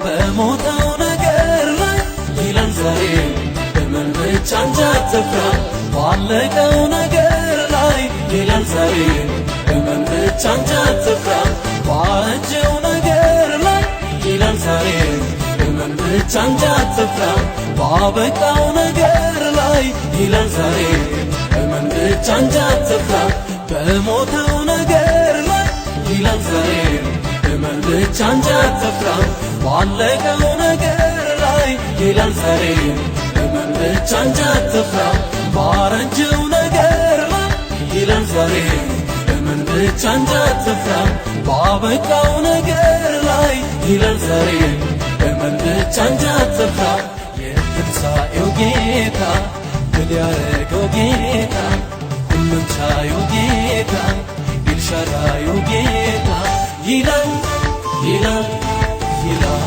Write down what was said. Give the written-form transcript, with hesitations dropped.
በሞተው ነገር ላይ ይላል ዛሬ እመን ብቻ እንጂ አትፍራ ባለቀው ነገር ላይ ይላል ዛሬ እመን ብቻ እንጂ አትፍራ ባረጀው ነገር ላይ ይላል ዛሬ እመን ብቻ እንጂ አትፍራ ባበቃው ነገር ላይ ይላል ዛሬ እመን ብቻ እንጂ አትፍራ በሞተው ነገር ላይ ይላል ዛሬ እመን ብቻ እንጂ አትፍራ ባለቀው ነገር ላይ ይላል ዛሬ እመን ብቻ እንጂ አትፍራ ባረጀው ነገር ላይ ይላል ዛሬ እመን ብቻ እንጂ አትፍራ ባበቃው ነገር ላይ ይላል ዛሬ እመን ብቻ እንጂ አትፍራ የትንሣኤው ጌታ ድል ያረገው ጌታ ሁሉን ቻዩ ጌታ ኤልሻዳዩ ጌታ ይላል ይላል ይላል